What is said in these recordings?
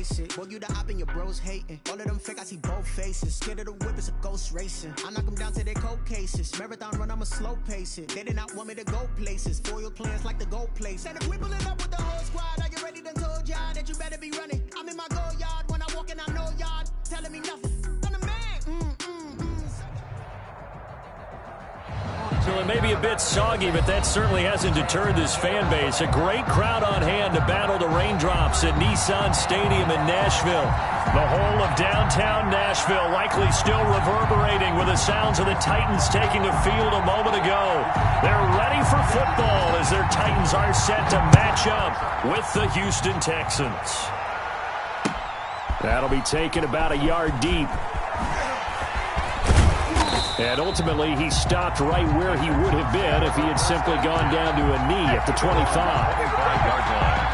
basic. Boy, you the op and your bros hating. All of them fake, I see both faces. Scared of the whip, it's a ghost racing. I knock them down to their cold cases. Marathon run, I'ma slow pace it. They did not want me to go places. Foil plans like the gold place. And if we pulling up with the whole squad, are you ready? Done told y'all that you better be running. I'm in my go yard. When I walk in, I know y'all telling me nothing. I'm the man. So it may be a bit soggy, but that certainly hasn't deterred this fan base. A great crowd on hand to battle the raindrops at Nissan Stadium in Nashville. The whole of downtown Nashville likely still reverberating with the sounds of the Titans taking the field a moment ago. They're ready for football as their Titans are set to match up with the Houston Texans. That'll be taken about a yard deep. And ultimately, he stopped right where he would have been if he had simply gone down to a knee at the 25-yard line.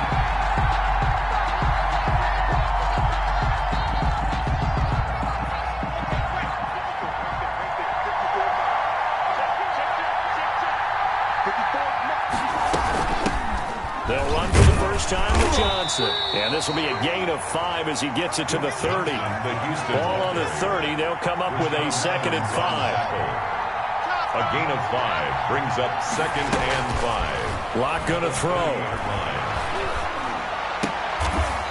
They'll run for the first time with Johnson. And this will be a gain of 5 as he gets it to the 30. Ball on the 30. They'll come up with a 2nd and 5. A gain of 5 brings up 2nd and 5. Lock going to throw.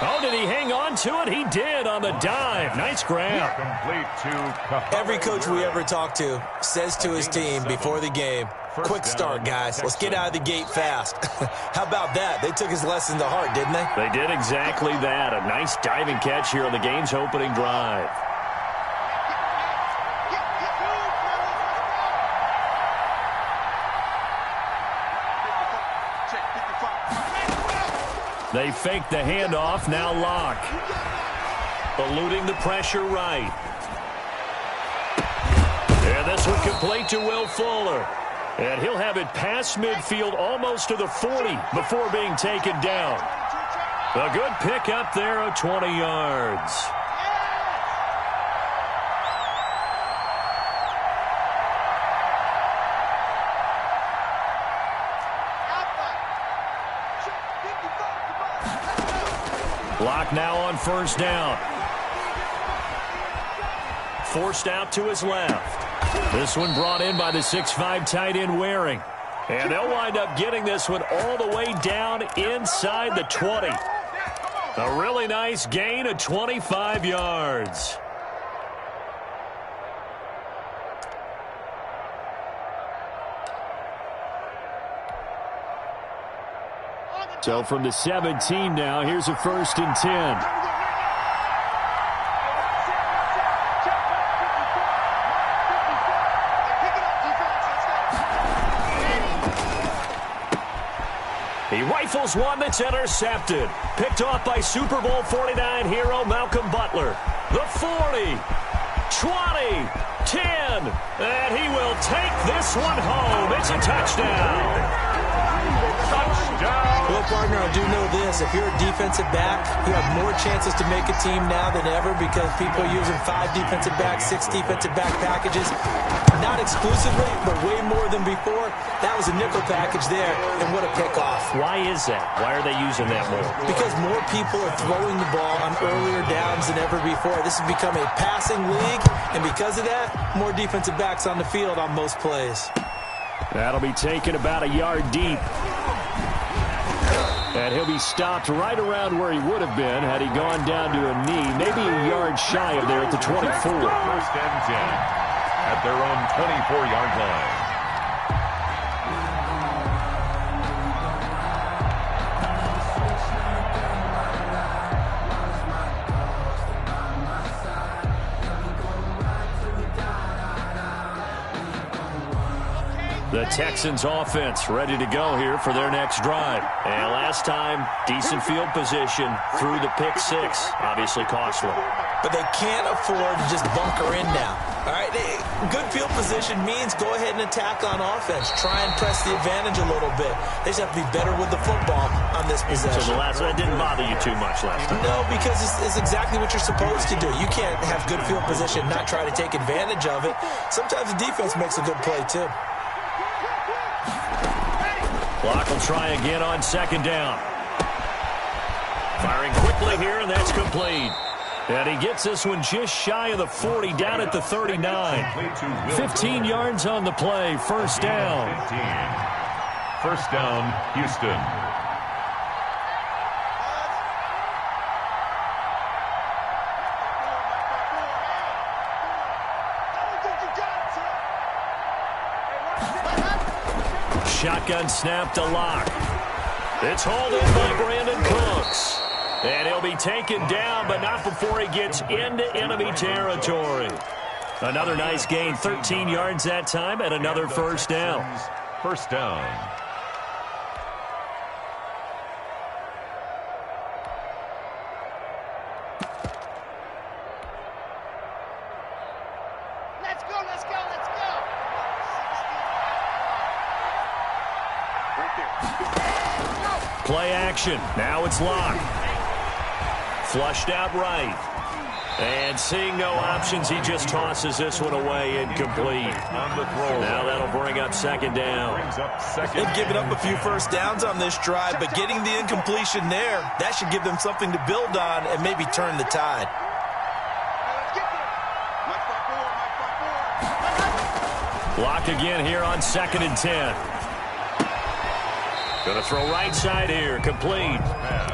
Oh, did he hang on to it? He did on the dive. Nice grab. Complete to Every coach we ever talk to says to his team before the game, quick start, guys. Let's get out of the gate fast. How about that? They took his lesson to heart, didn't they? They did exactly that. A nice diving catch here on the game's opening drive. They fake the handoff, now Locke. Eluding the pressure right. And this one complete to Will Fuller. And he'll have it past midfield almost to the 40 before being taken down. A good pickup there of 20 yards. Lock now on first down. Forced out to his left. This one brought in by the 6'5" tight end Waring. And they'll wind up getting this one all the way down inside the 20. A really nice gain of 25 yards. So from the 17 now, here's a 1st and 10. He rifles one that's intercepted. Picked off by Super Bowl 49 hero Malcolm Butler. The 40, 20, 10, and he will take this one home. It's a touchdown. Well, partner, I do know this. If you're a defensive back, you have more chances to make a team now than ever because people are using 5 defensive backs, 6 defensive back packages. Not exclusively, but way more than before. That was a nickel package there, and what a pickoff. Why is that? Why are they using that more? Because more people are throwing the ball on earlier downs than ever before. This has become a passing league, and because of that, more defensive backs on the field on most plays. That'll be taken about a yard deep. And he'll be stopped right around where he would have been had he gone down to a knee, maybe a yard shy of there at the 24. 1st and 10 at their own 24-yard line. The Texans offense ready to go here for their next drive. And last time, decent field position through the pick 6. Obviously costly. But they can't afford to just bunker in now. All right, good field position means go ahead and attack on offense. Try and press the advantage a little bit. They just have to be better with the football on this possession. So the last one didn't bother you too much last time? No, because it's exactly what you're supposed to do. You can't have good field position, not try to take advantage of it. Sometimes the defense makes a good play, too. Clock will try again on 2nd down. Firing quickly here, and that's complete. And he gets this one just shy of the 40, down at the 39. 15 yards on the play, first down. 15. First down, Houston. Shotgun snap to Locke. It's hauled in by Brandon Cooks. And he'll be taken down, but not before he gets into enemy territory. Another nice gain, 13 yards that time, and another first down. First down. Let's go, let's go, let's go. Right there. Play action. Now it's Locke. Flushed out right. And seeing no options, he just tosses this one away, incomplete. On the throw. Now that'll bring up second down. They've given up a few first downs on this drive, but getting the incompletion there, that should give them something to build on and maybe turn the tide. Block again here on 2nd and 10. Going to throw right side here, complete.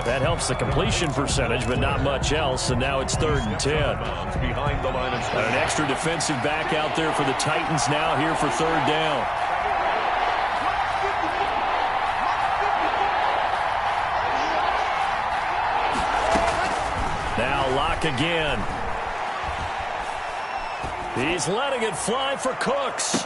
That helps the completion percentage, but not much else, and now it's 3rd and 10. Behind the line of And an extra defensive back out there for the Titans now here for 3rd down. Now Locke again. He's letting it fly for Cooks.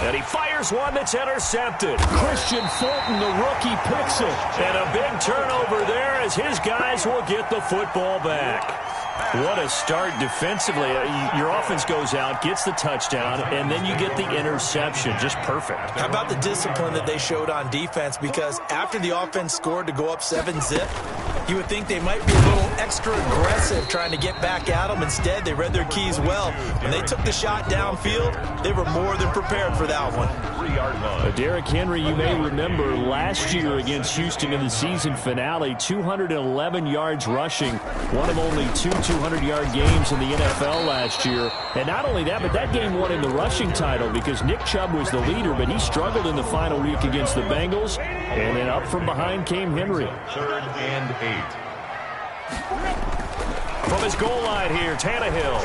And he fires one that's intercepted. Christian Fulton, the rookie, picks it. And a big turnover there as his guys will get the football back. What a start defensively. Your offense goes out, gets the touchdown, and then you get the interception. Just perfect. How about the discipline that they showed on defense? Because after the offense scored to go up 7-zip, you would think they might be a little extra aggressive trying to get back at them. Instead, they read their keys well. When they took the shot downfield, they were more than prepared for that one. 3-yard line. Derrick Henry, you may remember last year against Houston in the season finale, 211 yards rushing, one of only two 200-yard games in the NFL last year. And not only that, but that game won him the rushing title because Nick Chubb was the leader, but he struggled in the final week against the Bengals. And then up from behind came Henry. 3rd and 8. From his goal line here, Tannehill.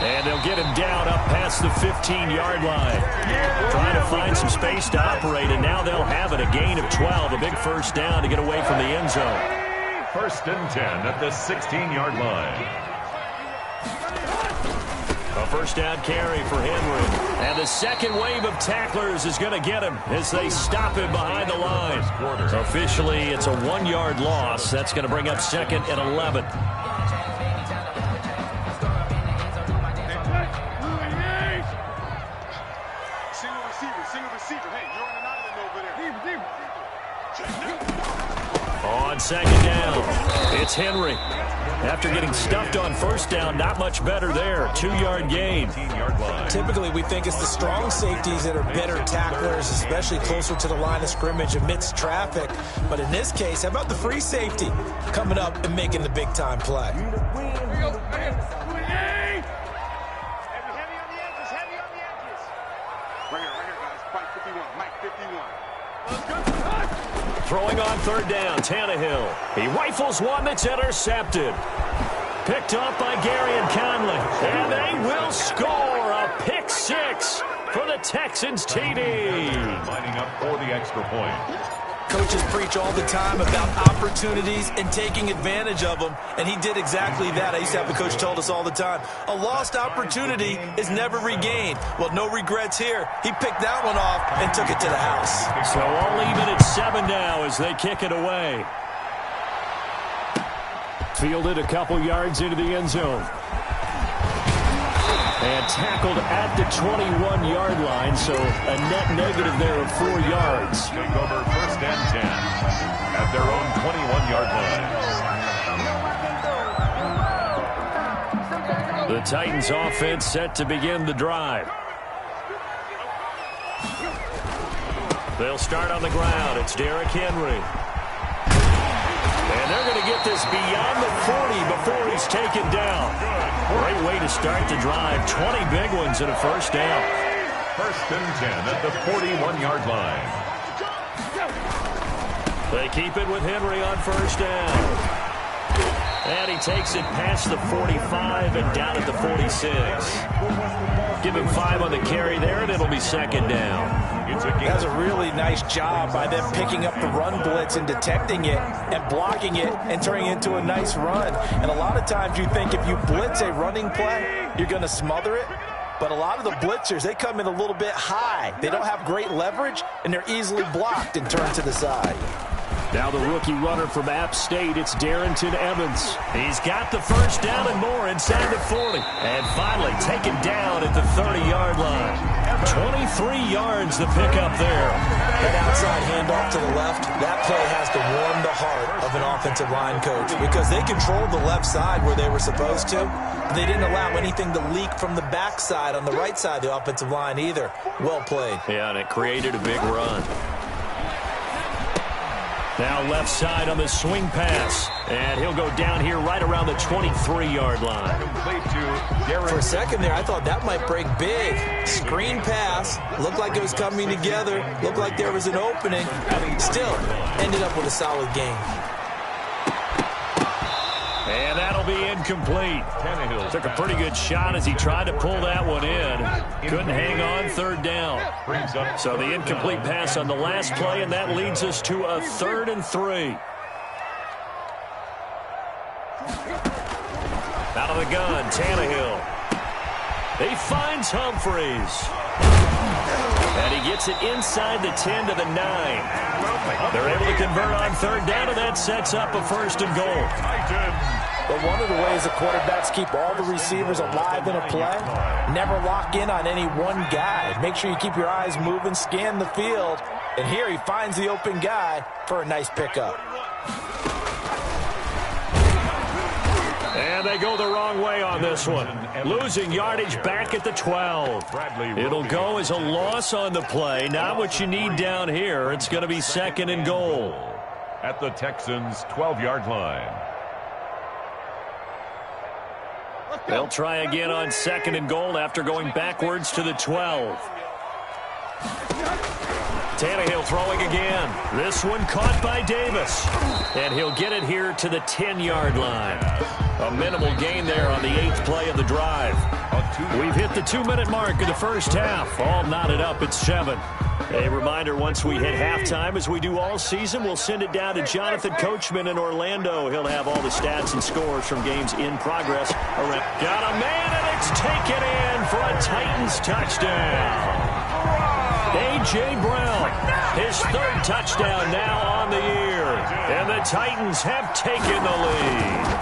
And they'll get him down up past the 15-yard line. Trying to find some space to operate, and now they'll have it. A gain of 12, a big first down to get away from the end zone. 1st and 10 at the 16-yard line. A first down carry for Henry. And the second wave of tacklers is going to get him as they stop him behind the line. Officially, it's a 1-yard loss. That's going to bring up 2nd and 11. On 2nd down, it's Henry. After getting stuffed on first down, not much better there. 2-yard gain. Typically, we think it's the strong safeties that are better tacklers, especially closer to the line of scrimmage amidst traffic. But in this case, how about the free safety coming up and making the big-time play? Heavy on the edges. Right here, guys. Fight 51. Mike 51. Throwing on 3rd down, Tannehill. He rifles one that's intercepted. Picked up by Gary and Conley. And they will score a pick 6 for the Texans TD. Lining up for the extra point. Coaches preach all the time about opportunities and taking advantage of them, and he did exactly that. I used to have a coach told us all the time, a lost opportunity is never regained. Well, no regrets here. He picked that one off and took it to the house. So all even at 7 now as they kick it away. Fielded a couple yards into the end zone. And tackled at the 21-yard line, so a net negative there of 4 yards. Take over 1st and 10 at their own 21-yard line. The Titans offense set to begin the drive. They'll start on the ground. It's Derrick Henry. And they're going to get this beyond the 40 before he's taken down. Great way to start the drive. 20 big ones and a first down. First and 10 at the 41-yard line. They keep it with Henry on first down. And he takes it past the 45 and down at the 46. Give him 5 on the carry there, and it'll be second down. That's a really nice job by them picking up the run blitz and detecting it and blocking it and turning it into a nice run. And a lot of times you think if you blitz a running play, you're going to smother it. But a lot of the blitzers, they come in a little bit high. They don't have great leverage, and they're easily blocked and turned to the side. Now the rookie runner from App State, it's Darrington Evans. He's got the first down and more inside the 40. And finally taken down at the 30-yard line. 23 yards the pickup there. That outside handoff to the left, that play has to warm the heart of an offensive line coach because they controlled the left side where they were supposed to. They didn't allow anything to leak from the backside on the right side of the offensive line either. Well played. Yeah, and it created a big run. Now left side on the swing pass. And he'll go down here right around the 23-yard line. For a second there, I thought that might break big. Screen pass. Looked like it was coming together. Looked like there was an opening. Still, ended up with a solid game. And that'll be incomplete. Took a pretty good shot as he tried to pull that one in. Couldn't hang on third down. So the incomplete pass on the last play, and that leads us to a 3rd and 3. Out of the gun, Tannehill. He finds Humphreys. And he gets it inside the 10 to the 9. They're able to convert on third down, and that sets up a 1st and goal. But one of the ways the quarterbacks keep all the receivers alive in a play, never lock in on any one guy. Make sure you keep your eyes moving, scan the field. And here he finds the open guy for a nice pickup. And they go the wrong way on this one. Losing yardage back at the 12. It'll go as a loss on the play. Not what you need down here. It's going to be 2nd and goal. At the Texans' 12-yard line. They'll try again on 2nd and goal after going backwards to the 12. Tannehill throwing again. This one caught by Davis. And he'll get it here to the 10-yard line. A minimal gain there on the 8th play of the drive. We've hit the 2-minute mark of the first half. All knotted up at 7. A reminder, once we hit halftime, as we do all season, we'll send it down to Jonathan Coachman in Orlando. He'll have all the stats and scores from games in progress. Got a man, and it's taken in for a Titans touchdown. A.J. Brown, his 3rd touchdown now on the year. And the Titans have taken the lead.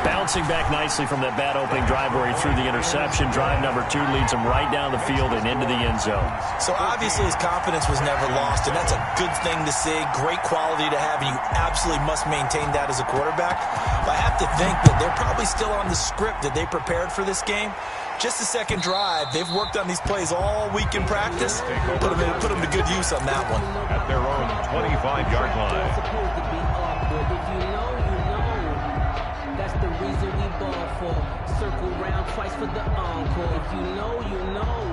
Bouncing back nicely from that bad opening drive where he threw the interception. Drive number 2 leads him right down the field and into the end zone. So obviously his confidence was never lost, and that's a good thing to see. Great quality to have, and you absolutely must maintain that as a quarterback. But I have to think that they're probably still on the script that they prepared for this game. Just the 2nd drive. They've worked on these plays all week in practice. Put them to good use on that one. At their own 25-yard line. Circle round twice for the encore. If you know, you know.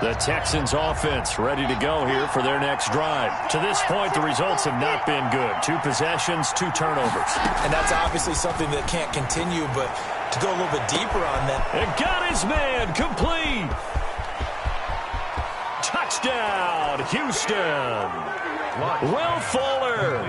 The Texans offense ready to go here for their next drive. To this point, the results have not been good. 2 possessions, 2 turnovers. And that's obviously something that can't continue, but to go a little bit deeper on that. And got his man complete. Touchdown, Houston. Will Fuller,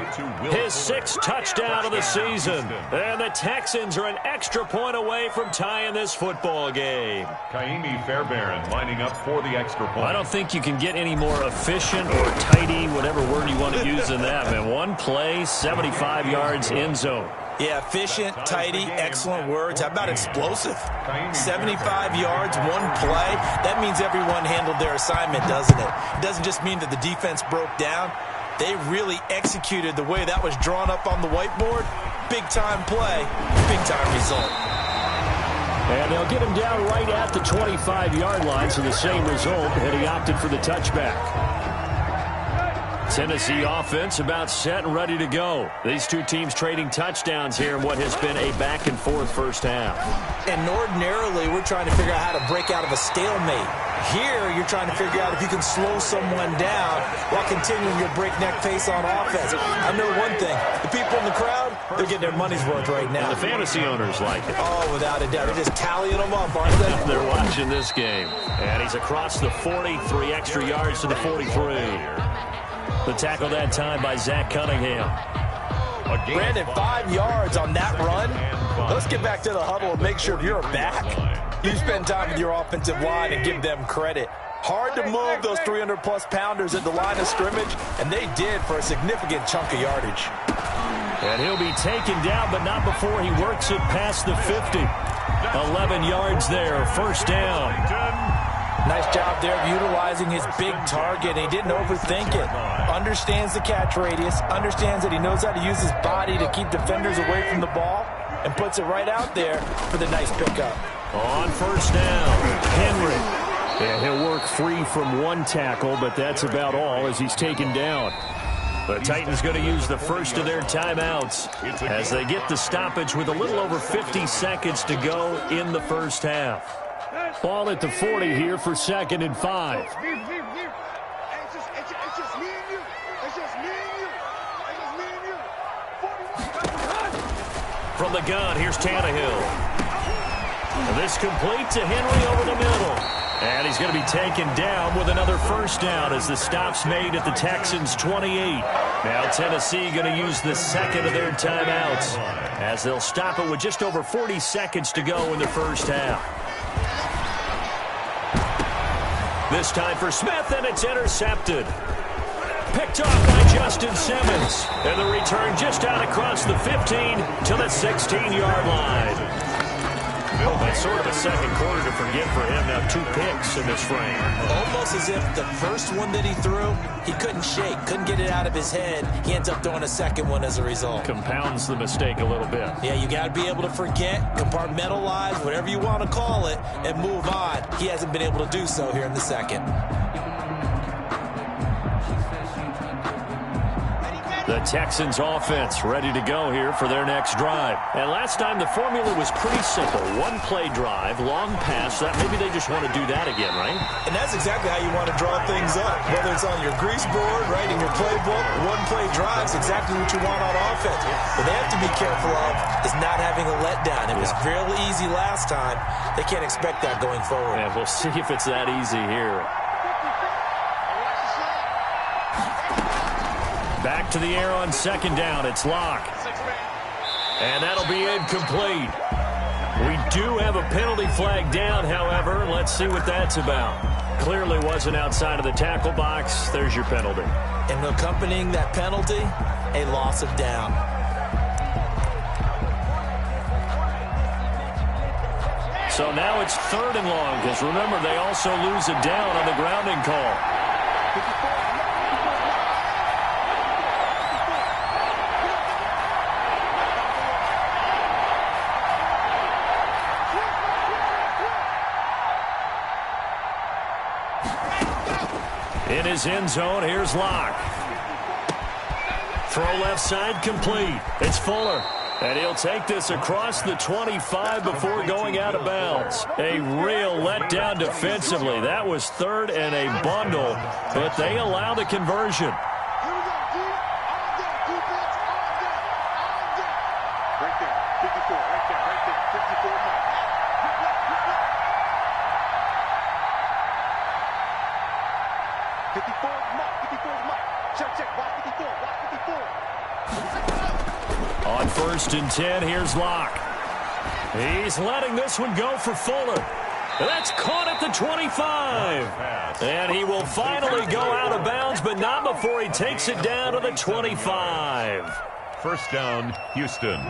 his 6th touchdown of the season. And the Texans are an extra point away from tying this football game. Kaimi Fairbairn lining up for the extra point. I don't think you can get any more efficient or tidy, whatever word you want to use in that, man. 1 play, 75 yards, end zone. Yeah, efficient, tidy, excellent words. How about explosive? 75 yards, 1 play. That means everyone handled their assignment, doesn't it? It doesn't just mean that the defense broke down. They really executed the way that was drawn up on the whiteboard. Big-time play, big-time result. And they'll get him down right at the 25-yard line, so the same result, and he opted for the touchback. Tennessee offense about set and ready to go. These two teams trading touchdowns here in what has been a back-and-forth first half. And ordinarily, we're trying to figure out how to break out of a stalemate. Here, you're trying to figure out if you can slow someone down while continuing your breakneck pace on offense. I know one thing. The people in the crowd, they're getting their money's worth right now. And the fantasy owners like it. Oh, without a doubt. They're just tallying them up, aren't they? They're watching this game. And he's across the 40, 3 extra yards to the 43. The tackle that time by Zach Cunningham. Brandon, 5 yards on that run. Let's get back to the huddle and make sure you're back. You spend time with your offensive line and give them credit. Hard to move those 300-plus pounders at the line of scrimmage, and they did for a significant chunk of yardage. And he'll be taken down, but not before he works it past the 50. 11 yards there, first down. Nice job there of utilizing his big target. He didn't overthink it. Understands the catch radius, understands that he knows how to use his body to keep defenders away from the ball, and puts it right out there for the nice pickup. On first down, Henry. And he'll work free from one tackle, but that's about all as he's taken down. The Titans going to use the first of their timeouts as they get the stoppage with a little over 50 seconds to go in the first half. Ball at the 40 here for 2nd and 5. It's just me and you. It's just me and you. 41. From the gun, here's Tannehill. This complete to Henry over the middle. And he's going to be taken down with another first down as the stop's made at the Texans' 28. Now Tennessee going to use the second of their timeouts as they'll stop it with just over 40 seconds to go in the first half. This time for Smith, and it's intercepted. Picked off by Justin Simmons. And the return just out across the 15 to the 16-yard line. That's sort of a second quarter to forget for him. Now 2 picks in this frame. Almost as if the first one that he threw, he couldn't shake, couldn't get it out of his head. He ends up throwing a second one as a result. Compounds the mistake a little bit. Yeah, you got to be able to forget, compartmentalize, whatever you want to call it, and move on. He hasn't been able to do so here in the second. The Texans offense ready to go here for their next drive. And last time the formula was pretty simple. 1-play drive, long pass. That maybe they just want to do that again, right? And that's exactly how you want to draw things up. Whether it's on your grease board, right, in your playbook, 1-play drive is exactly what you want on offense. What they have to be careful of is not having a letdown. It was fairly easy last time. They can't expect that going forward. Yeah, we'll see if it's that easy here. Back to the air on second down. It's Locke. And that'll be incomplete. We do have a penalty flag down, however. Let's see what that's about. Clearly wasn't outside of the tackle box. There's your penalty. And accompanying that penalty, a loss of down. So now it's 3rd and long, because remember, they also lose a down on the grounding call. In his end zone, here's Locke. Throw left side complete. It's Fuller. And he'll take this across the 25 before going out of bounds. A real letdown defensively. That was 3rd and a bundle, but they allow the conversion. Right there. 54. Right there. 54. On 1st and 10, here's Locke. He's letting this one go for Fuller. That's caught at the 25. And he will finally go out of bounds, but not before he takes it down to the 25. First down, Houston.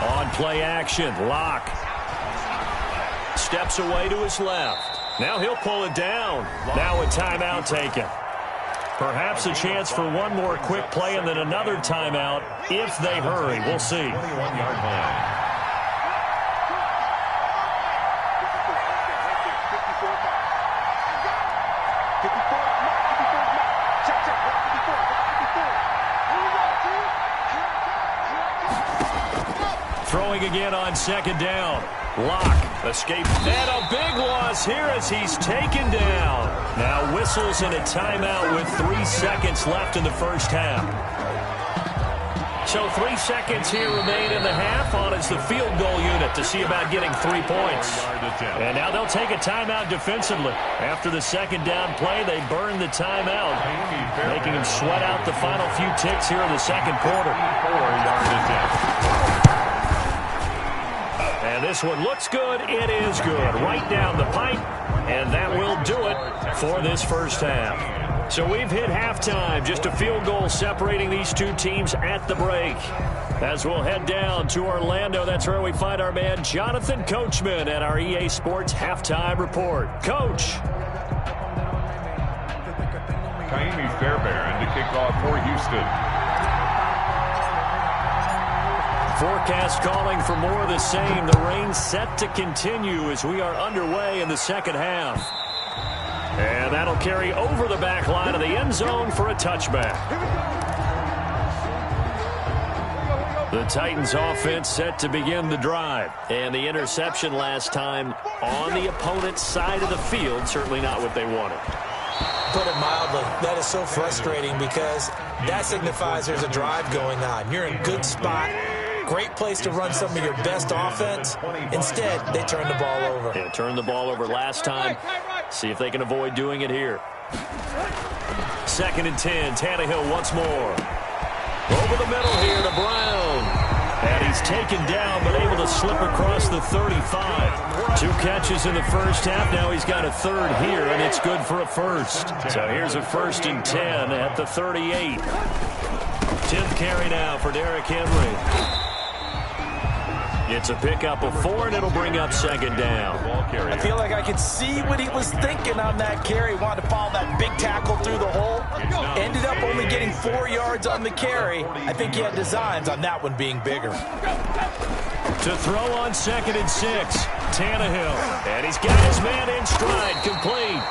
On play action, Locke steps away to his left. Now he'll pull it down. Now a timeout taken. Perhaps a chance for one more quick play and then another timeout if they hurry. We'll see. 21-yard line. throwing again on second down. Lock, escape, and a big loss here as he's taken down. Now whistles and a timeout with 3 seconds left in the first half. So 3 seconds here remain in the half. On is the field goal unit to see about getting 3 points. And now they'll take a timeout defensively. After the second down play, they burn the timeout, making them sweat out the final few ticks here in the second quarter. And this one looks good. It is good. Right down the pipe. And that will do it for this first half. So we've hit halftime. Just a field goal separating these two teams at the break. As we'll head down to Orlando, that's where we find our man Jonathan Coachman at our EA Sports Halftime Report. Coach. Kaimi Fairbairn to kick off for Houston. Forecast calling for more of the same. The rain set to continue as we are underway in the second half. And that'll carry over the back line of the end zone for a touchback. The Titans offense set to begin the drive. And the interception last time on the opponent's side of the field, certainly not what they wanted. Put it mildly, that is so frustrating because that signifies there's a drive going on. You're in a good spot. Great place to run some of your best offense. Instead, they turn the ball over. Yeah, turned the ball over last time. See if they can avoid doing it here. 2nd and 10. Tannehill once more. Over the middle here to Brown. And he's taken down, but able to slip across the 35. 2 catches in the first half. Now he's got a third here, and it's good for a first. So here's a 1st and 10 at the 38. 10th carry now for Derrick Henry. It's a pickup of 4, and it'll bring up 2nd down. I feel like I could see what he was thinking on that carry. Wanted to follow that big tackle through the hole. Ended up only getting 4 yards on the carry. I think he had designs on that one being bigger. To throw on 2nd and 6, Tannehill. And he's got his man in stride, complete.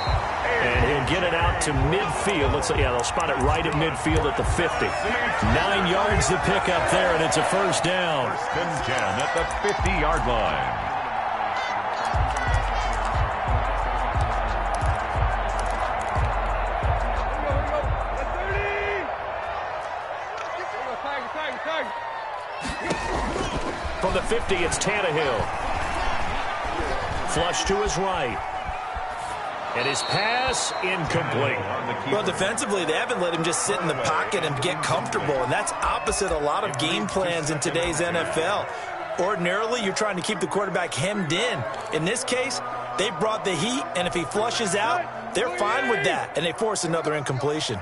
And he'll get it out to midfield. They'll spot it right at midfield at the 50. 9 yards to pick up there, and it's a first down. 1st and 10 at the 50-yard line. From the 50, it's Tannehill. Flush to his right. And his pass incomplete. Well, defensively, they haven't let him just sit in the pocket and get comfortable, and that's opposite a lot of game plans in today's NFL. Ordinarily, you're trying to keep the quarterback hemmed in. In this case, they brought the heat, and if he flushes out, they're fine with that, and they force another incompletion.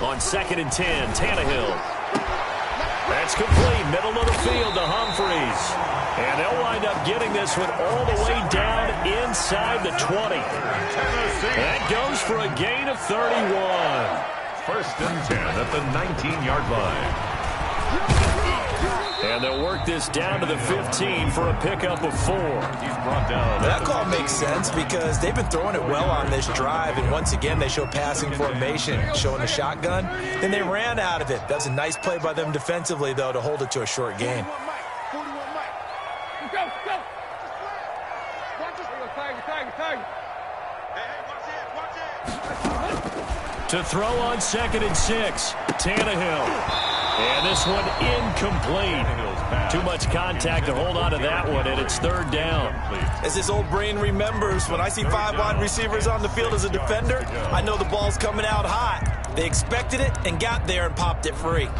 On 2nd and 10, Tannehill. That's complete, middle of the field to Humphreys. And they'll wind up getting this one all the way down inside the 20. That goes for a gain of 31. 1st and 10 at the 19-yard line. And they'll work this down to the 15 for a pickup of 4. That call makes sense because they've been throwing it well on this drive, and once again they show passing formation, showing the shotgun. Then they ran out of it. That's a nice play by them defensively, though, to hold it to a short gain. To throw on 2nd and 6, Tannehill. And this one incomplete. Too much contact to hold on to that one, and it's 3rd down. As this old brain remembers, when I see 5 wide receivers on the field as a defender, I know the ball's coming out hot. They expected it and got there and popped it free.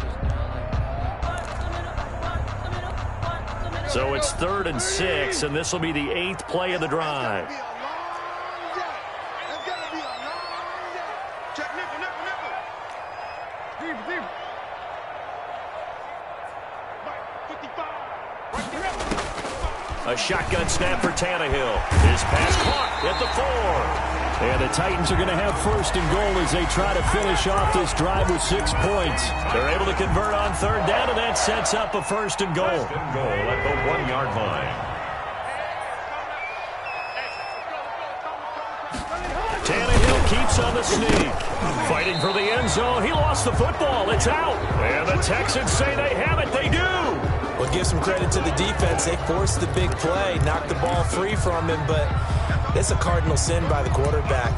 So it's 3rd and 6, and this will be the 8th play of the drive. A shotgun snap for Tannehill. His pass caught at the 4. And the Titans are going to have 1st and goal as they try to finish off this drive with 6 points. They're able to convert on 3rd down, and that sets up a 1st and goal. 1st and goal at the 1-yard line. Tannehill keeps on the sneak. Fighting for the end zone. He lost the football. It's out. And the Texans say they have it. They do. Well, give some credit to the defense. They forced the big play, knocked the ball free from him, but it's a cardinal sin by the quarterback.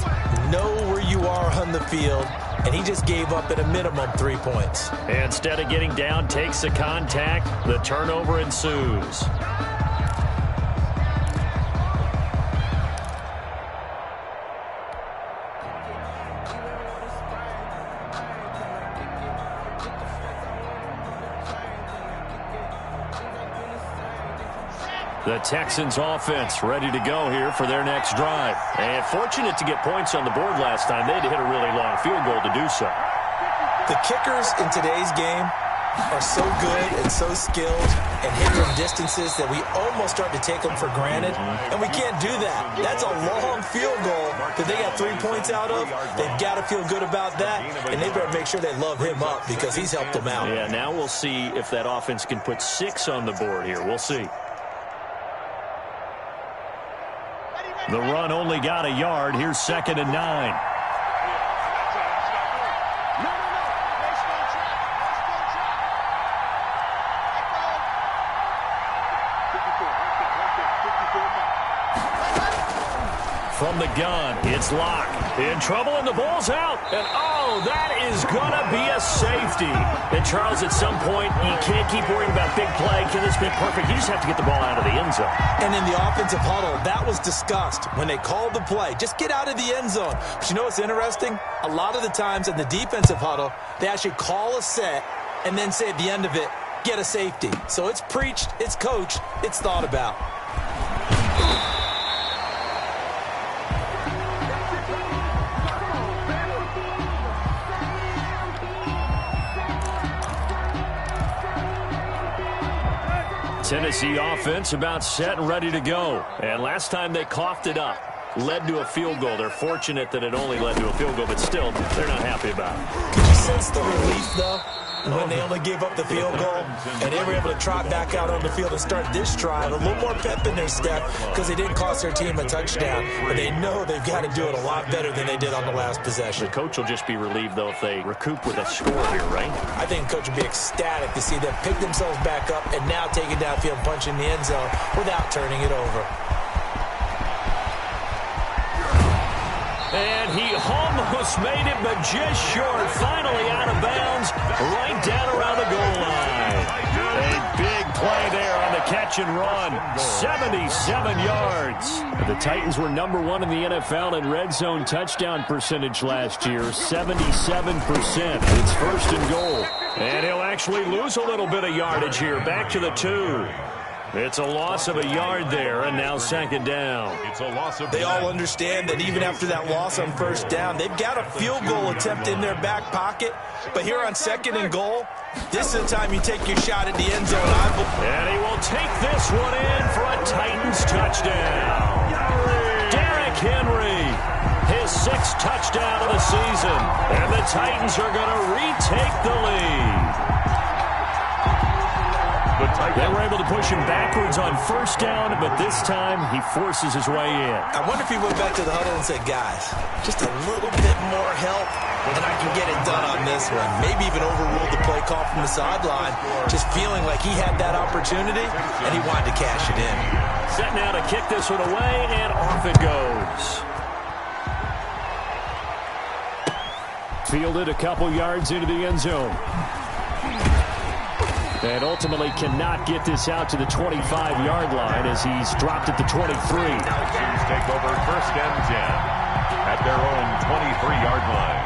Know where you are on the field, and he just gave up at a minimum 3 points. Instead of getting down, takes the contact. The turnover ensues. The Texans offense ready to go here for their next drive. And fortunate to get points on the board last time. They had to hit a really long field goal to do so. The kickers in today's game are so good and so skilled and hit from distances that we almost start to take them for granted. And we can't do that. That's a long field goal that they got 3 points out of. They've got to feel good about that. And they better make sure they love him up because he's helped them out. Yeah, now we'll see if that offense can put 6 on the board here. We'll see. The run only got a yard. Here's 2nd and 9. From the gun, it's Locke. In trouble, and the ball's out. And, oh, that is going to be a safety. And, Charles, at some point, you can't keep worrying about big play. Can this be perfect? You just have to get the ball out of the end zone. And in the offensive huddle, that was discussed when they called the play. Just get out of the end zone. But you know what's interesting? A lot of the times in the defensive huddle, they actually call a set and then say at the end of it, get a safety. So it's preached, it's coached, it's thought about. Tennessee offense about set and ready to go. And last time they coughed it up, led to a field goal. They're fortunate that it only led to a field goal, but still, they're not happy about it. Could you sense the relief, though, when they only gave up the field goal and they were able to trot back out on the field and start this drive? A little more pep in their step because they didn't cost their team a touchdown, but they know they've got to do it a lot better than they did on the last possession. The coach will just be relieved, though, if they recoup with a score here, right? I think the coach would be ecstatic to see them pick themselves back up and now take it downfield and punch in the end zone without turning it over. And he almost made it, but just short. Finally out of bounds, right down around the goal line. A big play there on the catch and run. 77 yards. The Titans were #1 in the NFL in red zone touchdown percentage last year, 77%. It's 1st and goal. And he'll actually lose a little bit of yardage here, back to the 2. It's a loss of a yard there, and now 2nd down. It's a loss of. They all understand that even after that loss on 1st down, they've got a field goal attempt in their back pocket. But here on 2nd and goal, this is the time you take your shot at the end zone. And he will take this one in for a Titans touchdown. Derrick Henry, his 6th touchdown of the season. And the Titans are going to retake the lead. They were able to push him backwards on 1st down, but this time he forces his way in. I wonder if he went back to the huddle and said, guys, just a little bit more help and I can get it done on this one. Maybe even overruled the play call from the sideline, just feeling like he had that opportunity and he wanted to cash it in. Set now to kick this one away, and off it goes. Fielded a couple yards into the end zone. And ultimately cannot get this out to the 25-yard line as he's dropped at the 23. Texans take over 1st and 10 at their own 23-yard line.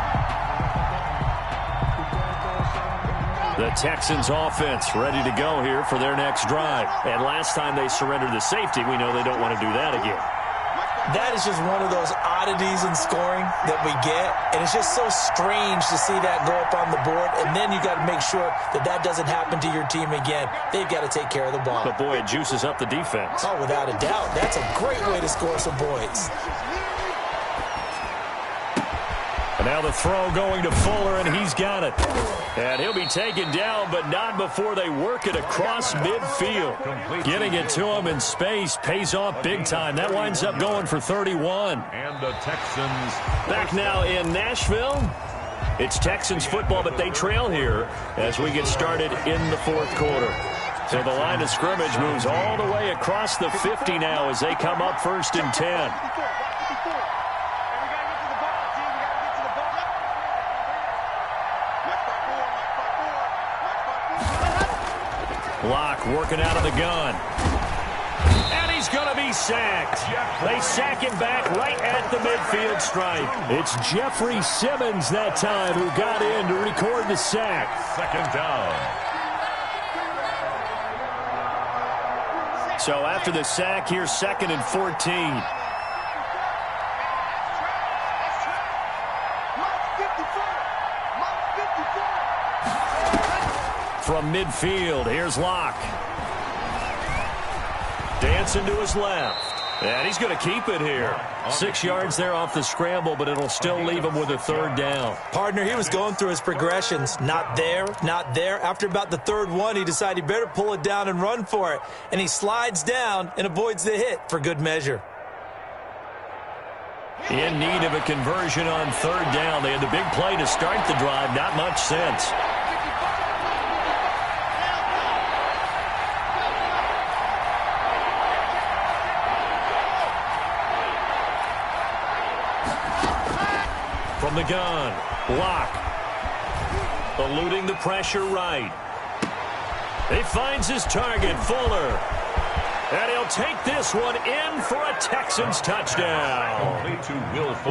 The Texans offense ready to go here for their next drive. And last time they surrendered the safety, we know they don't want to do that again. That is just one of those oddities in scoring that we get, and it's just so strange to see that go up on the board, and then you got to make sure that that doesn't happen to your team again. They've got to take care of the ball. But, boy, it juices up the defense. Oh, without a doubt. That's a great way to score some points. And now the throw going to Fuller, and he's got it. And he'll be taken down, but not before they work it across midfield. Getting it to him in space pays off big time. That winds up going for 31. And the Texans back now in Nashville. It's Texans football, but they trail here as we get started in the fourth quarter. So the line of scrimmage moves all the way across the 50 now as they come up 1st and 10. Locke working out of the gun. And he's going to be sacked. They sack him back right at the midfield stripe. It's Jeffrey Simmons that time who got in to record the sack. 2nd down. So after the sack, here's 2nd and 14. From midfield, here's Locke. Dancing to his left. And he's going to keep it here. 6 yards there off the scramble, but it'll still leave him with a 3rd down. Partner, he was going through his progressions. Not there, not there. After about the 3rd one, he decided he better pull it down and run for it. And he slides down and avoids the hit for good measure. In need of a conversion on 3rd down. They had the big play to start the drive. Not much sense. From the gun, Locke eluding the pressure right. He finds his target, Fuller. And he'll take this one in for a Texans touchdown.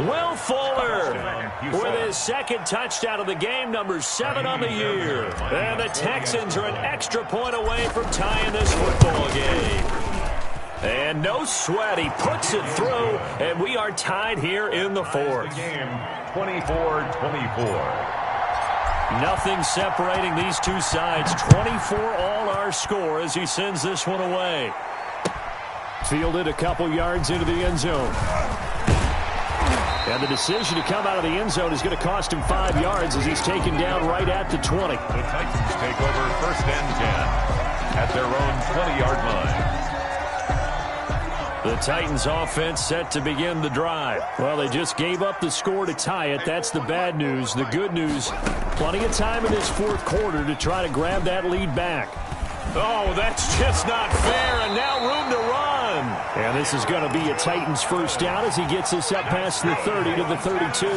Will Fuller with his 2nd touchdown of the game, number 7 on the year. And the Texans are an extra point away from tying this football game. And no sweat, he puts it through, and we are tied here in the 4th. 24-24. Nothing separating these two sides. 24 all our score as he sends this one away. Fielded a couple yards into the end zone. And the decision to come out of the end zone is going to cost him 5 yards as he's taken down right at the 20. The Titans take over 1st and 10 at their own 20-yard line. The Titans offense set to begin the drive. Well, they just gave up the score to tie it. That's the bad news. The good news, plenty of time in this 4th quarter to try to grab that lead back. Oh, that's just not fair, and now room to run. And this is going to be a Titans 1st down as he gets us up past the 30 to the 32.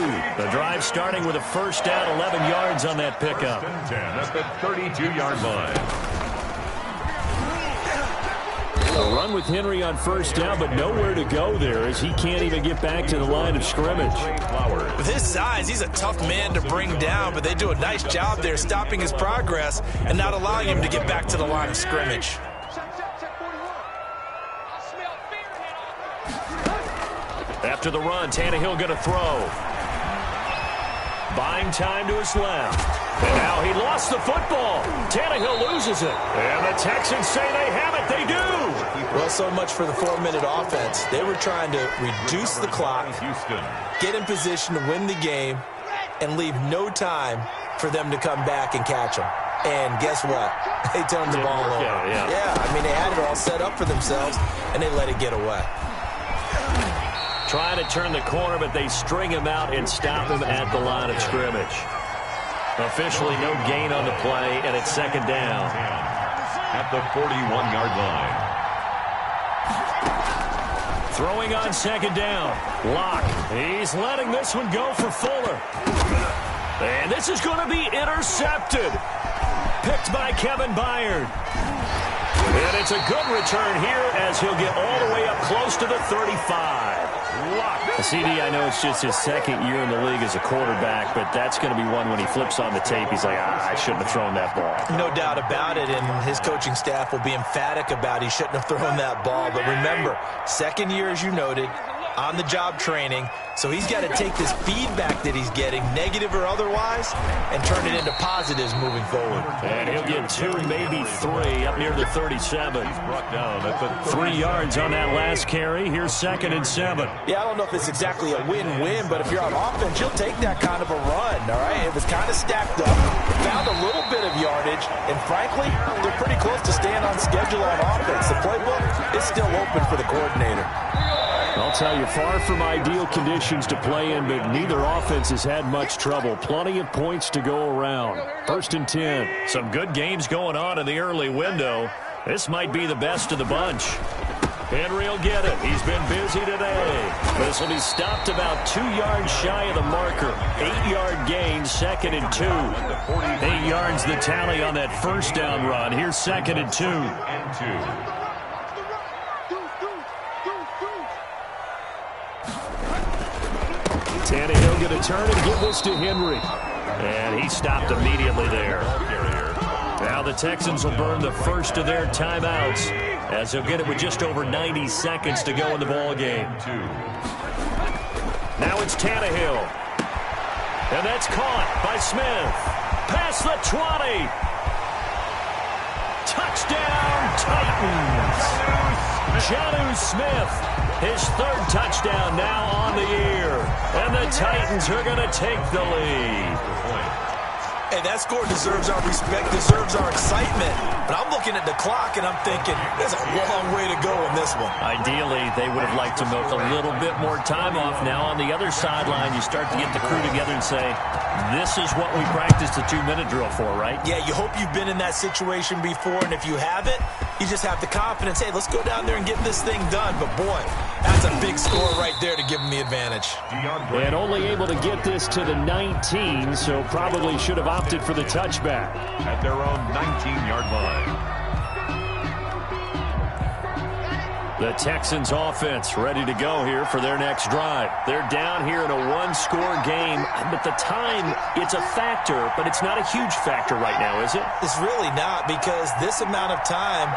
The drive starting with a 1st down, 11 yards on that pickup. 10 at the 32-yard line. A run with Henry on 1st down, but nowhere to go there as he can't even get back to the line of scrimmage. With his size, he's a tough man to bring down, but they do a nice job there stopping his progress and not allowing him to get back to the line of scrimmage. After the run, Tannehill going to throw. Buying time to his left. And now he lost the football. Tannehill loses it. And the Texans say they have it. They do. Well, so much for the 4-minute offense. They were trying to reduce the clock, get in position to win the game, and leave no time for them to come back and catch them. And guess what? They turned the ball over. Yeah, I mean, they had it all set up for themselves, and they let it get away. Trying to turn the corner, but they string him out and stop him at the line of scrimmage. Officially no gain on the play, and it's 2nd down. At the 41-yard line. Throwing on 2nd down. Locke. He's letting this one go for Fuller. And this is going to be intercepted. Picked by Kevin Byard. And it's a good return here as he'll get all the way up close to the 35. CD, I know it's just his 2nd year in the league as a quarterback, but that's going to be one when he flips on the tape, he's like, I shouldn't have thrown that ball. No doubt about it, and his coaching staff will be emphatic about he shouldn't have thrown that ball. But remember, 2nd year, as you noted, on-the-job training. So he's got to take this feedback that he's getting, negative or otherwise, and turn it into positives moving forward. And he'll get 2, maybe 3, up near the 37. He's brought down at the 3 yards on that last carry. Here's 2nd and 7. Yeah, I don't know if it's exactly a win-win, but if you're on offense, you'll take that kind of a run, all right? It was kind of stacked up, found a little bit of yardage, and frankly, they're pretty close to staying on schedule on offense. The playbook is still open for the coordinator. I'll tell you, far from ideal conditions to play in, but neither offense has had much trouble. Plenty of points to go around. 1st and 10. Some good games going on in the early window. This might be the best of the bunch. Henry will get it. He's been busy today. This will be stopped about 2 yards shy of the marker. 8-yard gain, 2nd and 2. 8 yards the tally on that first down run. Here's 2nd and 2. Tannehill going to turn and give this to Henry. And he stopped immediately there. Now the Texans will burn the first of their timeouts as they'll get it with just over 90 seconds to go in the ball game. Now it's Tannehill. And that's caught by Smith. Past the 20. Touchdown, Titans. Jonnu Smith. His 3rd touchdown now on the year. And the Titans are going to take the lead. Hey, that score deserves our respect, deserves our excitement. But I'm looking at the clock, and I'm thinking, there's a long way to go in this one. Ideally, they would have liked to milk a little bit more time off. Now on the other sideline, you start to get the crew together and say, this is what we practiced the 2-minute drill for, right? Yeah, you hope you've been in that situation before, and if you haven't, you just have the confidence, hey, let's go down there and get this thing done. But, boy, that's a big score right there to give them the advantage. And only able to get this to the 19, so probably should have opted for the touchback. At their own 19-yard line. The Texans offense ready to go here for their next drive. They're down here in a 1-score game, but the time, it's a factor, but it's not a huge factor right now, is it? It's really not, because this amount of time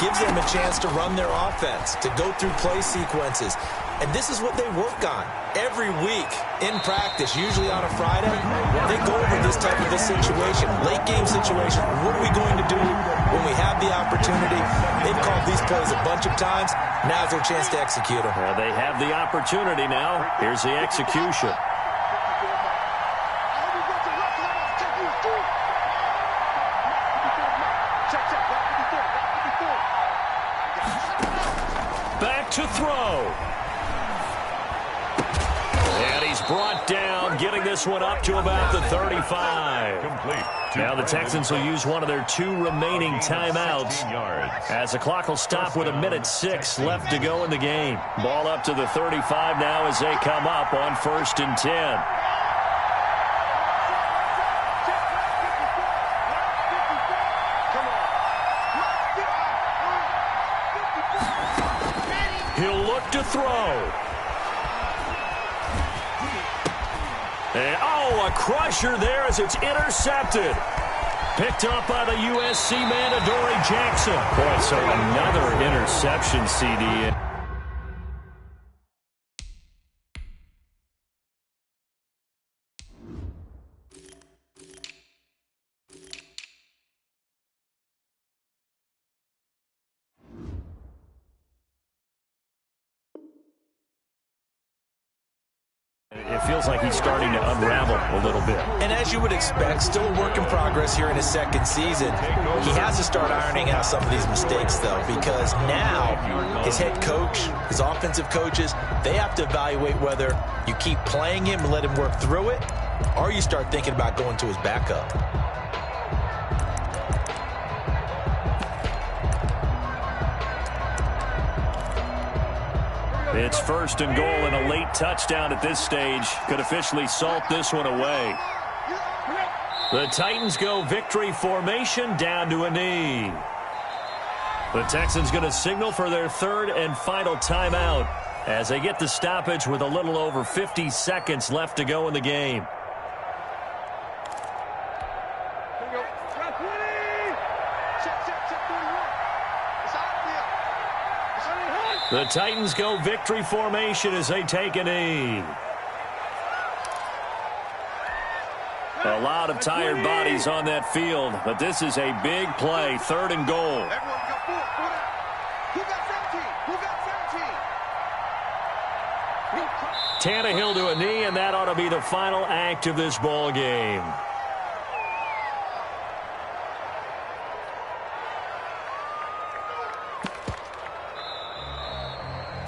gives them a chance to run their offense, to go through play sequences. And this is what they work on every week in practice, usually on a Friday. They go over this type of a situation, late game situation. What are we going to do when we have the opportunity? They've called these plays a bunch of times. Now's their chance to execute them. Well, they have the opportunity now. Here's the execution. Back to throw. And he's brought down, getting this one up to about the 35. Complete. Now the Texans will use one of their 2 remaining timeouts as the clock will stop with 1:06 left to go in the game. Ball up to the 35 now as they come up on 1st and 10. He'll look to throw. And, a crusher there as it's intercepted. Picked up by the USC man, Adoree Jackson. Boy, so another interception, CD. It feels like he's starting to unravel a little bit. And as you would expect, still a work in progress here in his 2nd season. He has to start ironing out some of these mistakes, though, because now his head coach, his offensive coaches, they have to evaluate whether you keep playing him and let him work through it, or you start thinking about going to his backup. It's 1st and goal, and a late touchdown at this stage could officially salt this one away. The Titans go victory formation down to a knee. The Texans going to signal for their 3rd and final timeout as they get the stoppage with a little over 50 seconds left to go in the game. The Titans go victory formation as they take a knee. A lot of tired bodies on that field, but this is a big play, 3rd and goal. Everyone got 4. Who got 17? Tannehill to a knee, and that ought to be the final act of this ball game.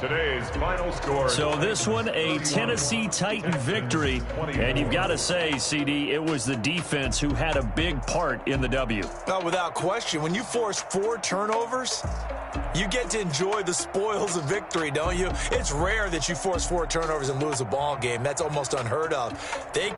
Today's final score. So this one, a Tennessee Titan victory. And you've got to say, CD, it was the defense who had a big part in the W. Oh, without question. When you force 4 turnovers, you get to enjoy the spoils of victory, don't you? It's rare that you force 4 turnovers and lose a ball game. That's almost unheard of. They